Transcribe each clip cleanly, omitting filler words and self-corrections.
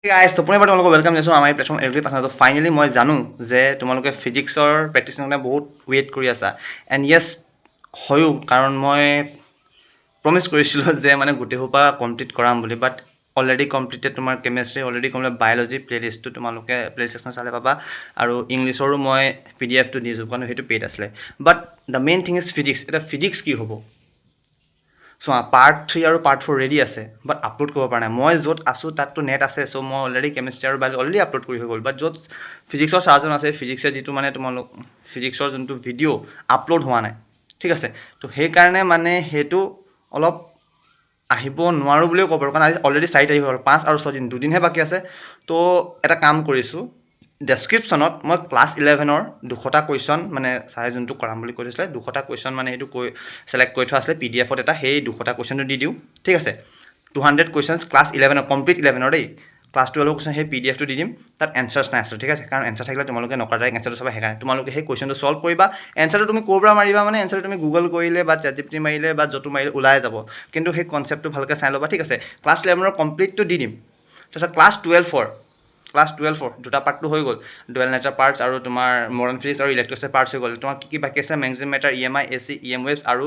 Guys তো পুনৰবাৰ তোমালোকক ৱেলকাম জনাইছোঁ আমাৰ এই প্লেটফৰ্ম এভৰি পাৰ্চন। তো ফাইনেলি মই জানো যে তোমালোকে ফিজিক্সৰ প্ৰেক্টিছৰ কাৰণে বহুত ৱেইট কৰি আছা এণ্ড য়েছ হয়ো, কাৰণ মই প্ৰমিছ কৰিছিলোঁ যে মানে গোটেইসোপা কমপ্লিট কৰাম বুলি, বাট অলৰেডি কমপ্লিটেড তোমাৰ কেমেষ্ট্ৰি, অলৰেডি কমপ্লিট বায়'লজি প্লে'লিষ্টটো তোমালোকে প্লে' ষ্টেচনত চালে পাবা, আৰু ইংলিছৰো মই PDF টো দিছোঁ কাৰণ সেইটো পেইড আছিলে। But the main thing is physics. এতিয়া ফিজিক্স কি হ'ব চোৱা, পাৰ্ট 3 আৰু পাৰ্ট 4 ৰেডি আছে, বাট আপলোড কৰিব পৰা নাই। মই য'ত আছোঁ তাততো নেট আছে, চ' মই অলৰেডি কেমেষ্ট্ৰি আৰু বায়'লজি অলৰেডি আপলোড কৰি হৈ গ'ল। বাট য'ত ফিজিক্সৰ চাৰ্জন আছে, ফিজিক্সৰ যিটো মানে তোমালোক ফিজিক্সৰ যোনটো ভিডিঅ' আপলোড হোৱা নাই, ঠিক আছে। তো সেইকাৰণে মানে সেইটো অলপ আহিব নোৱাৰোঁ বুলিও ক'ব পাৰোঁ, কাৰণ আজি অলৰেডি 4 তাৰিখ হ'ল, 5 আৰু 6 দিন, দুদিনহে বাকী আছে। তো এটা কাম কৰিছোঁ, ডেছক্ৰিপশ্যনত মই ক্লাছ 11ৰ 200টা কুৱেশ্যন, মানে ছাৰে যোনটো কৰাম বুলি কৈ থৈছিলে 200টা কুৱেশ্যন, মানে সেইটো ছেলেক্ট কৰি থোৱা আছিলে PDF-ত এটা, সেই 200টা কুৱেশ্যনটো দি দিওঁ, ঠিক আছে। 200 কুৱেশ্যনছ ক্লাছ 11ৰ, কমপ্লিট 11ৰ দেই। ক্লাছ 12ৰ কুৱেশ্যন সেই PDF-টো দি দিম, তাত এনচাৰ্ছ নাই আছিলে, ঠিক আছে। কাৰণ এনচাৰ থাকিলে তোমালোকে নকৰা, ডাইৰেক্ট এনচাৰটো চাবা। সেইকাৰণে তোমালোকে সেই কুৱেশ্যনটো ছল্ভ কৰিবা। এনচাৰটো তুমি ক'ৰ পৰা মাৰিবা, মানে এনচাৰটো তুমি গুগল কৰিলে বা ChatGPT মাৰিলে বা য'তো মাৰিলে ওলাই যাব, কিন্তু সেই কনচেপ্টটো ভালকৈ চাই ল'বা, ঠিক আছে। ক্লাছ 11ৰ কমপ্লিটটো দি দিম। তাৰপিছত ক্লাছ 12ৰ দুটা পাৰ্টটো হৈ গ'ল, ডুৱেল নেচাৰ পাৰ্টছ আৰু তোমাৰ মডাৰ্ণ ফিজিক্স আৰু ইলেক্ট্ৰিচিটি পাৰ্টছ হৈ গ'ল। তোমাৰ কি বাকী আছে? Magnetic matter, EMI, AC, EM waves আৰু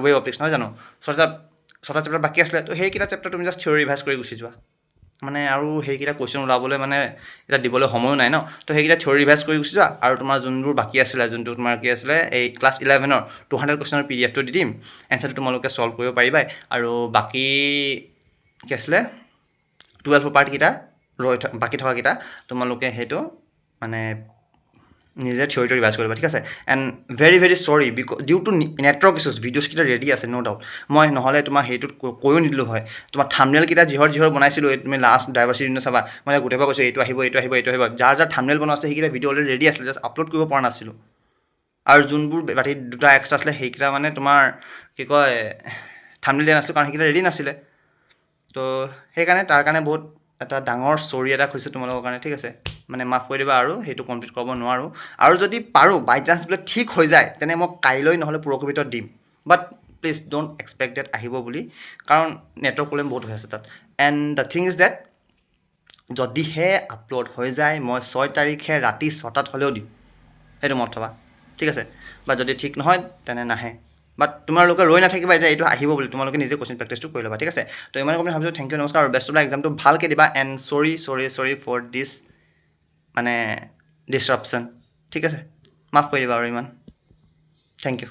ৱে অপটিক্স, নহয় জানো? ছটা চেপ্টাৰ বাকী আছিলে। তো সেইকেইটা চেপ্টাৰ তুমি জাষ্ট থিয়ৰী ৰিভাইজ কৰি গুচি যোৱা, মানে আৰু সেইকেইটা কুৱেশ্যন ওলাবলৈ মানে এতিয়া দিবলৈ সময়ো নাই ন। তো সেইকেইটা থিয়ৰী ৰিভাইজ কৰি গুচি যোৱা, আৰু তোমাৰ যোনবোৰ বাকী আছিলে, যোনটো তোমাৰ কি আছিলে, এই ক্লাছ 11ৰ 200 কুৱেশ্যনৰ PDF-টো দি দিম, এনচাৰটো তোমালোকে ছল্ভ কৰিব পাৰিবাই। আৰু বাকী কি আছিলে 12 পাৰ্টকেইটা বাকী থকাকেইটা তোমালোকে সেইটো মানে নিজে থিয়ৰিটো ৰিভাইজ কৰিবা, ঠিক আছে। And very sorry due to network issues, ভিডিঅ'ছকেইটা ৰেডি আছে ন' ডাউট। মই নহ'লে তোমাৰ সেইটোত কৈও নিদিলোঁ হয়। তোমাৰ থাম্বনেইলকেইটা যিহৰ বনাইছিলোঁ, তুমি লাষ্ট ডাইভাৰ্চিটি দিনত চাবা, মই গোটেইবাৰ কৈছোঁ এইটো আহিব। যাৰ থাম্বনেইল বনোৱা আছে সেইকেইটা ভিডিঅ' অলৰেডি ৰেডি আছিলে, জাষ্ট আপলোড কৰিব পৰা নাছিলোঁ। আৰু যোনবোৰ বাকী দুটা এক্সট্ৰা আছিলে, সেইকেইটা মানে তোমাৰ কি কয় থাম্বনেইল দিয়া নাছিলোঁ, কাৰণ সেইকেইটা ৰেডি নাছিলে। তো সেইকাৰণে তাৰ কাৰণে বহুত এটা ডাঙৰ ষ্টৰি এটা খুজিছোঁ তোমালোকৰ কাৰণে, ঠিক আছে। মানে মাফ কৰি দিবা, আৰু সেইটো কমপ্লিট কৰিব নোৱাৰোঁ। আৰু যদি পাৰোঁ বাই চান্স বোলে ঠিক হৈ যায়, তেনে মই কাইলৈ নহ'লে পৰহিৰ ভিতৰত দিম। But please don't expect that আহিব বুলি, কাৰণ নেটৱৰ্ক প্ৰব্লেম বহুত হৈ আছে তাত। And the thing is that যদিহে আপলোড হৈ যায়, মই 6 তাৰিখে ৰাতি 6টাত হ'লেও দিম, সেইটো মনত থবা, ঠিক আছে। বা যদি ঠিক নহয় তেনে নাহে। বাট তোমালোকে ৰৈ নাথাকিবা এতিয়া এইটো আহিব বুলি, তোমালোকে নিজে কুৱেশ্যন প্ৰেক্টিছটো কৰি ল'বা, ঠিক আছে। তো ইমান কমেণ্ট ভাবিছোঁ। থেংক ইউ, নমস্কাৰ, আৰু বেষ্ট অফ লাক, এক্সামটো ভালকৈ দিবা। এণ্ড চৰি ফৰ দিছ মানে ডিছৰাপশ্যন, ঠিক আছে। মাফ কৰি দিবা আৰু ইমান। Thank U.